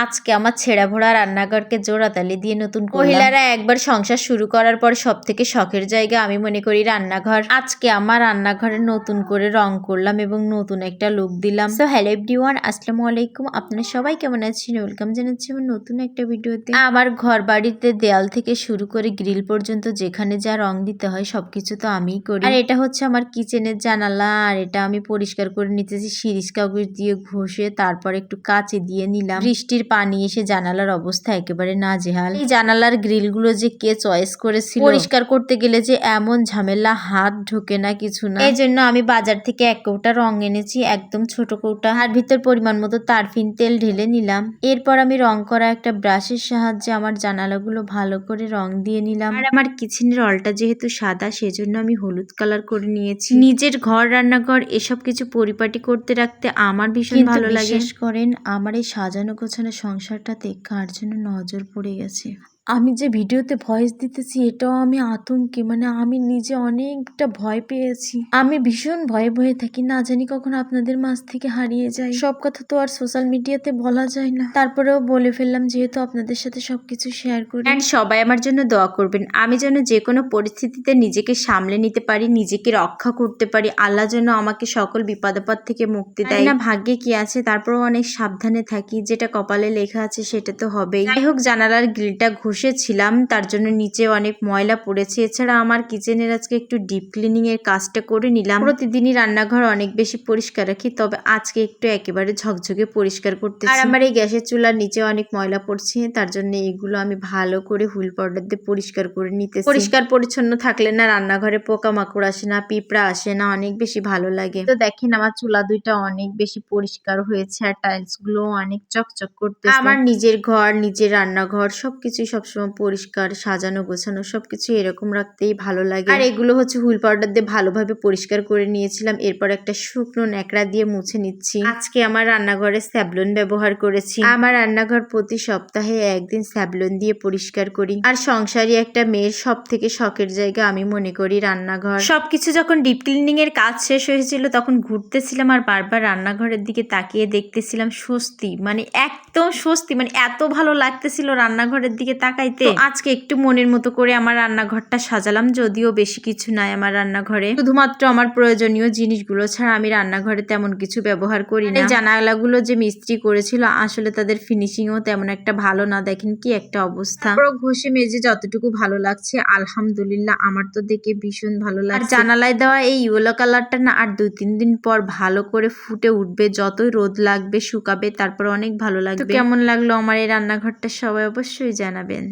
আজকে আমার ছেঁড়া ভোড়া রান্নাঘরকে জোড়াতালি দিয়ে নতুন মহিলারা একবার সংসার শুরু করার পর সব থেকে শখের জায়গা আমি মনে করি রান্নাঘর। আজকে আমার রান্নাঘরে নতুন করে রং করলাম এবং নতুন একটা লুক দিলাম। সো হ্যালো এভরিওয়ান, আসসালামু আলাইকুম। আপনারা সবাই কেমন আছেন? ওয়েলকাম জানাচ্ছি আমার নতুন একটা ভিডিওতে। আমার ঘর বাড়িতে দেয়াল থেকে শুরু করে গ্রিল পর্যন্ত যেখানে যা রং দিতে হয় সবকিছু তো আমিই করি। আর এটা হচ্ছে আমার কিচেনের জানালা, আর এটা আমি পরিষ্কার করে নিতেছি শিরিষ কাগজ দিয়ে ঘষে, তারপর একটু কাঁচি দিয়ে নিলাম। বৃষ্টির পানি এসে জানালার অবস্থা একেবারে নাজেহাল। এই জানালার গ্রিল গুলো যে কে চয়েস করেছিল, পরিষ্কার করতে গেলে যে এমন ঝামেলা, হাত ঢোকে না কিছু না। এই জন্য আমি বাজার থেকে এক কৌটা রং এনেছি, একদম ছোট কৌটা। আর ভিতর পরিমাণ মতো তারফিন তেল ঢেলে নিলাম। এরপর আমি রং করা একটা ব্রাশের সাহায্যে আমার জানালাগুলো ভালো করে রং দিয়ে নিলাম। আর আমার কিচেনের অলটা যেহেতু সাদা, সেজন্য আমি হলুদ কালার করে নিয়েছি। নিজের ঘর, রান্নাঘর এসব কিছু পরিপাটি করতে রাখতে আমার ভীষণ ভালো লাগে। বিশ্বাস করেন, আমার এই সাজানো গোছানো সংসারটাতে কার জন্য নজর পড়ে গেছে। আমি যে ভিডিওতে ভয়েস দিতেছি এটাও আমি আতঙ্কে, মানে আমি নিজে অনেকটা ভয় পেয়েছি। আমি ভীষণ ভয়ে ভয়ে থাকি, না জানি কখন আপনাদের মাঝ থেকে হারিয়ে যায়। সব কথা তো আর সোশ্যাল মিডিয়াতে বলা যায় না, তারপরেও বলে ফেললাম যেহেতু আপনাদের সাথে সবকিছু শেয়ার করি। এন্ড সবাই আমার জন্য দোয়া করবেন, আমি যেন যে কোনো পরিস্থিতিতে নিজেকে সামলে নিতে পারি, নিজেকে রক্ষা করতে পারি। আল্লাহ যেন আমাকে সকল বিপদাপদ থেকে মুক্তি দেয়। না ভাগ্যে কি আছে, তারপরেও অনেক সাবধানে থাকি। যেটা কপালে লেখা আছে সেটা তো হবেই। যাই হোক, জানালার গ্রিলটা ঘষেছিলাম, তার জন্য নিচে অনেক ময়লা পড়েছে। এছাড়া আমার কিচেনের আজকে একটু ডিপ ক্লিনিং এর কাজটা করে নিলাম। প্রতিদিনই রান্নাঘর অনেক বেশি পরিষ্কার রাখি, তবে আজকে একটু একেবারে ঝকঝকে পরিষ্কার করতেছি। আর আমার এই গ্যাসের চুলার নিচে অনেক ময়লা পড়ছে, তার জন্য এগুলো আমি ভালো করে হুইল পাউডার দিয়ে পরিষ্কার করে নিতেছি। পরিষ্কার পরিচ্ছন্ন থাকলে না রান্নাঘরে পোকামাকড় আসে না, পিঁপড়া আসে না, অনেক বেশি ভালো লাগে। তো দেখেন আমার চুলা দুইটা অনেক বেশি পরিষ্কার হয়েছে, আর টাইলস গুলো অনেক চকচক করতেছে। আমার নিজের ঘর, নিজের রান্নাঘর সবকিছু সবসময় পরিষ্কার, সাজানো গোছানো সবকিছু এরকম রাখতেই ভালো লাগে। আর এগুলো হচ্ছে হুইল পাউডার দিয়ে ভালোভাবে পরিষ্কার করে নিয়েছিলাম। এরপর একটা শুকনো ন্যাকড়া দিয়ে মুছে নিচ্ছি। আজকে আমার রান্নাঘরে স্যাভলন ব্যবহার করেছি। আমার রান্নাঘর প্রতি সপ্তাহে একদিন স্যাভলন দিয়ে পরিষ্কার করি। আর সংসারী একটা মেয়ের সব থেকে শখের জায়গা আমি মনে করি রান্নাঘর। সবকিছু যখন ডিপ ক্লিনিং এর কাজ শেষ হয়েছিল তখন ঘুরতেছিলাম আর বারবার রান্নাঘরের দিকে তাকিয়ে দেখতেছিলাম। স্বস্তি, মানে একদম স্বস্তি, মানে এত ভালো লাগতেছিল রান্নাঘরের দিকে তাকাইতে। আজকে একটু মনের মতো করে আমার রান্নাঘরটা সাজালাম, যদিও বেশি কিছু নাই আমার রান্নাঘরে। শুধুমাত্র আমার প্রয়োজনীয় জিনিসগুলো ছাড়া আমি রান্নাঘরে তেমন কিছু ব্যবহার করি না। জানালাগুলো যে মিস্ত্রি করেছিল আসলে তাদের ফিনিশিংও তেমন একটা ভালো না, দেখেন কি একটা অবস্থা। ঘষে মেজে যতটুকু ভালো লাগছে আলহামদুলিল্লাহ, আমার তো দেখে ভীষণ ভালো লাগছে। আর জানালায় দেওয়া এই ইয়েলো কালারটা না আর 2-3 দিন পর ভালো করে ফুটে উঠবে, যতই রোদ লাগবে শুকাবে, তারপর অনেক ভালো লাগবে। তো কেমন লাগলো আমার এই রান্নাঘরটা সবাই অবশ্যই জানাবেন।